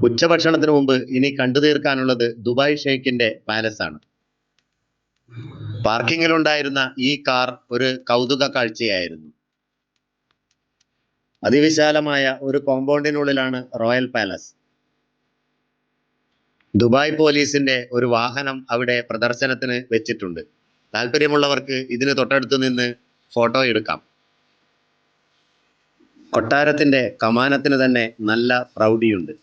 ഉച്ചഭക്ഷണത്തിന് മുമ്പ് ഇനി കണ്ടു തീർക്കാനുള്ളത് ദുബായ് ഷെയ്ഖിന്റെ പാലസ് ആണ്. പാർക്കിങ്ങിലുണ്ടായിരുന്ന ഈ കാർ ഒരു കൗതുക കാഴ്ചയായിരുന്നു. അതിവിശാലമായ ഒരു കോമ്പൗണ്ടിനുള്ളിലാണ് റോയൽ പാലസ്. ദുബായ് പോലീസിന്റെ ഒരു വാഹനം അവിടെ പ്രദർശനത്തിന് വെച്ചിട്ടുണ്ട്. താല്പര്യമുള്ളവർക്ക് ഇതിന് തൊട്ടടുത്ത് നിന്ന് ഫോട്ടോ എടുക്കാം. കൊട്ടാരത്തിന്റെ കമാനത്തിന് തന്നെ നല്ല പ്രൗഢിയുണ്ട്.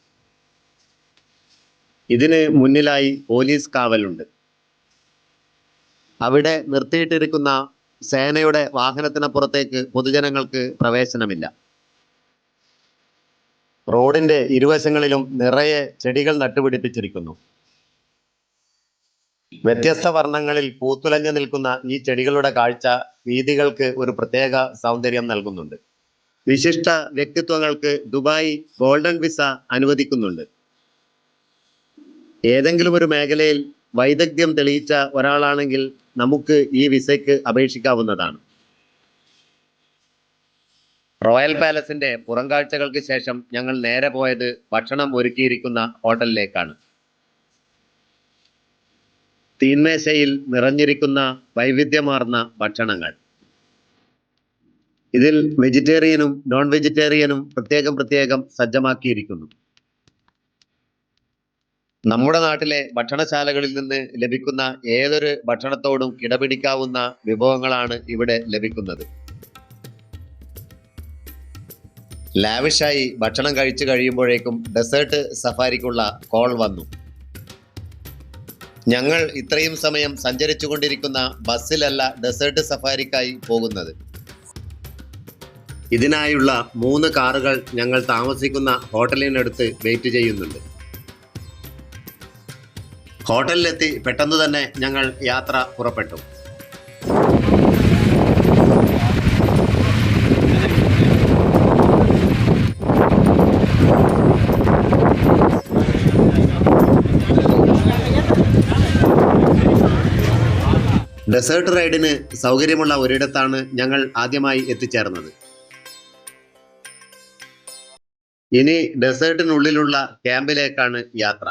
ഇതിന് മുന്നിലായി പോലീസ് കാവലുണ്ട്. അവിടെ നിർത്തിയിട്ടിരിക്കുന്ന സേനയുടെ വാഹനത്തിനപ്പുറത്തേക്ക് പൊതുജനങ്ങൾക്ക് പ്രവേശനമില്ല. റോഡിന്റെ ഇരുവശങ്ങളിലും നിറയെ ചെടികൾ നട്ടുപിടിപ്പിച്ചിരിക്കുന്നു. വ്യത്യസ്ത വർണ്ണങ്ങളിൽ പൂത്തുലഞ്ഞു നിൽക്കുന്ന ഈ ചെടികളുടെ കാഴ്ച വീഥികൾക്ക് ഒരു പ്രത്യേക സൗന്ദര്യം നൽകുന്നുണ്ട്. വിശിഷ്ട വ്യക്തിത്വങ്ങൾക്ക് ദുബായ് ഗോൾഡൻ വിസ അനുവദിക്കുന്നുണ്ട്. ഏതെങ്കിലും ഒരു മേഖലയിൽ വൈദഗ്ധ്യം തെളിയിച്ച ഒരാളാണെങ്കിൽ നമുക്ക് ഈ വിസയ്ക്ക് അപേക്ഷിക്കാവുന്നതാണ്. റോയൽ പാലസിന്റെ പുറംകാഴ്ചകൾക്ക് ശേഷം ഞങ്ങൾ നേരെ പോയത് ഭക്ഷണം ഒരുക്കിയിരിക്കുന്ന ഹോട്ടലിലേക്കാണ്. തീന്മേശയിൽ നിറഞ്ഞിരിക്കുന്ന വൈവിധ്യമാർന്ന ഭക്ഷണങ്ങൾ. ഇതിൽ വെജിറ്റേറിയനും നോൺ വെജിറ്റേറിയനും പ്രത്യേകം സജ്ജമാക്കിയിരിക്കുന്നു. നമ്മുടെ നാട്ടിലെ ഭക്ഷണശാലകളിൽ നിന്ന് ലഭിക്കുന്ന ഏതൊരു ഭക്ഷണത്തോടും കിടപിടിക്കാവുന്ന വിഭവങ്ങളാണ് ഇവിടെ ലഭിക്കുന്നത്. ലാവിഷായി ഭക്ഷണം കഴിച്ചു കഴിയുമ്പോഴേക്കും ഡെസേർട്ട് സഫാരിക്കുള്ള കോൾ വന്നു. ഞങ്ങൾ ഇത്രയും സമയം സഞ്ചരിച്ചു കൊണ്ടിരിക്കുന്ന ബസ്സിലല്ല ഡെസേർട്ട് സഫാരിക്കായി പോകുന്നത്. ഇതിനായുള്ള 3 കാറുകൾ ഞങ്ങൾ താമസിക്കുന്ന ഹോട്ടലിനടുത്ത് വെയിറ്റ് ചെയ്യുന്നുണ്ട്. ഹോട്ടലിലെത്തി പെട്ടെന്ന് തന്നെ ഞങ്ങൾ യാത്ര പുറപ്പെട്ടു. ഡെസേർട്ട് റൈഡിന് സൗകര്യമുള്ള ഒരിടത്താണ് ഞങ്ങൾ ആദ്യമായി എത്തിച്ചേർന്നത്. ഇനി ഡെസേർട്ടിനുള്ളിലുള്ള ക്യാമ്പിലേക്കാണ് യാത്ര.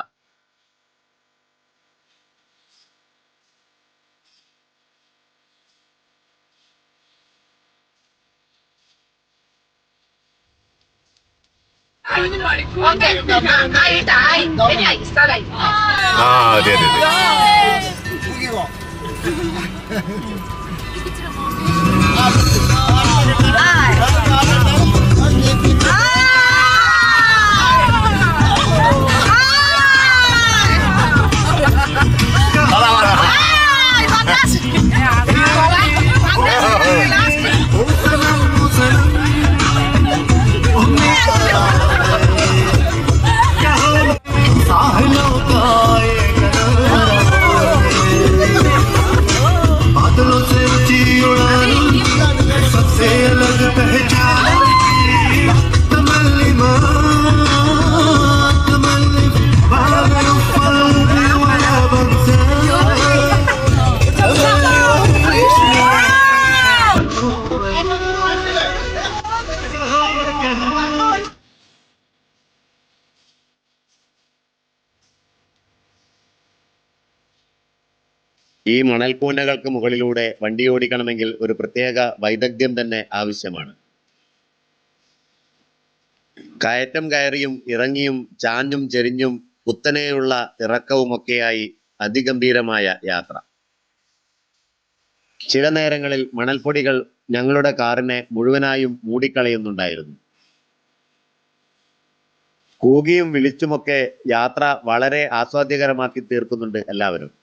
അതെ. ഈ മണൽക്കൂനകൾക്ക് മുകളിലൂടെ വണ്ടി ഓടിക്കണമെങ്കിൽ ഒരു പ്രത്യേക വൈദഗ്ധ്യം തന്നെ ആവശ്യമാണ്. കയറ്റം കയറിയും ഇറങ്ങിയും ചാഞ്ഞും ചെരിഞ്ഞും കുത്തനെയുള്ള ഇറക്കവുമൊക്കെയായി അതിഗംഭീരമായ യാത്ര. ചില നേരങ്ങളിൽ മണൽപ്പൊടികൾ ഞങ്ങളുടെ കാറിനെ മുഴുവനായും മൂടിക്കളയുന്നുണ്ടായിരുന്നു. കൂകിയും വിളിച്ചുമൊക്കെ യാത്ര വളരെ ആസ്വാദ്യകരമാക്കി തീർക്കുന്നുണ്ട് എല്ലാവരും.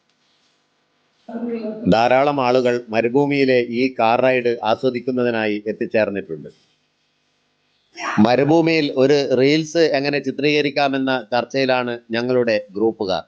ധാരാളം ആളുകൾ മരുഭൂമിയിലെ ഈ കാർ റൈഡ് ആസ്വദിക്കുന്നതിനായി എത്തിച്ചേർന്നിട്ടുണ്ട്. മരുഭൂമിയിൽ ഒരു റീൽസ് എങ്ങനെ ചിത്രീകരിക്കാമെന്ന ചർച്ചയിലാണ് ഞങ്ങളുടെ ഗ്രൂപ്പുകാർ.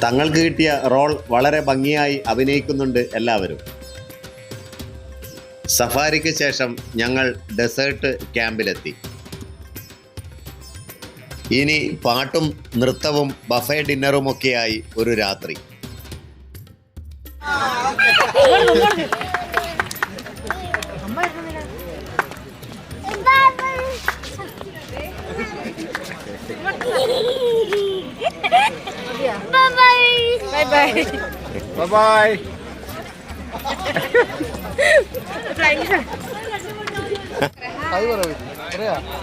തങ്ങൾക്ക് കിട്ടിയ റോൾ വളരെ ഭംഗിയായി അഭിനയിക്കുന്നുണ്ട് എല്ലാവരും. സഫാരിക്ക് ശേഷം ഞങ്ങൾ ഡെസേർട്ട് ക്യാമ്പിലെത്തി. ഇനി പാട്ടും നൃത്തവും ബഫേ ഡിന്നറുമൊക്കെയായി ഒരു രാത്രി. Bye bye.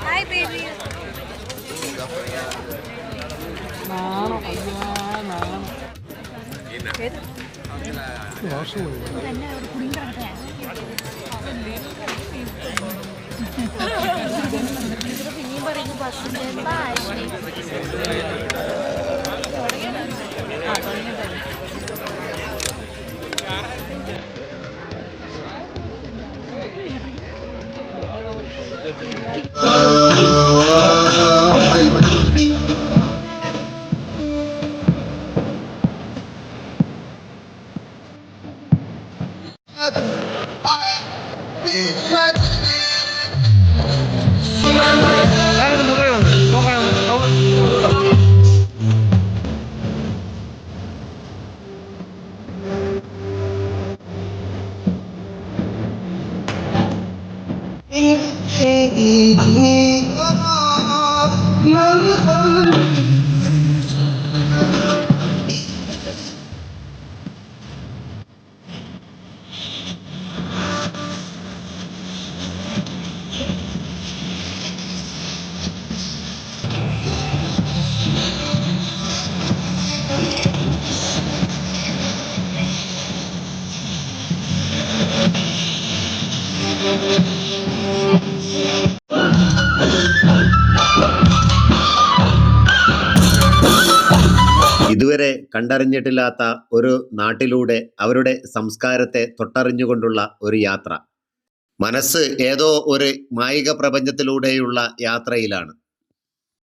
Hi baby. ഇതുവരെ കണ്ടറിഞ്ഞിട്ടില്ലാത്ത ഒരു നാട്ടിലൂടെ അവരുടെ സംസ്കാരത്തെ തൊട്ടറിഞ്ഞുകൊണ്ടുള്ള ഒരു യാത്ര. മനസ്സ് ഏതോ ഒരു മായിക പ്രപഞ്ചത്തിലൂടെയുള്ള യാത്രയിലാണ്.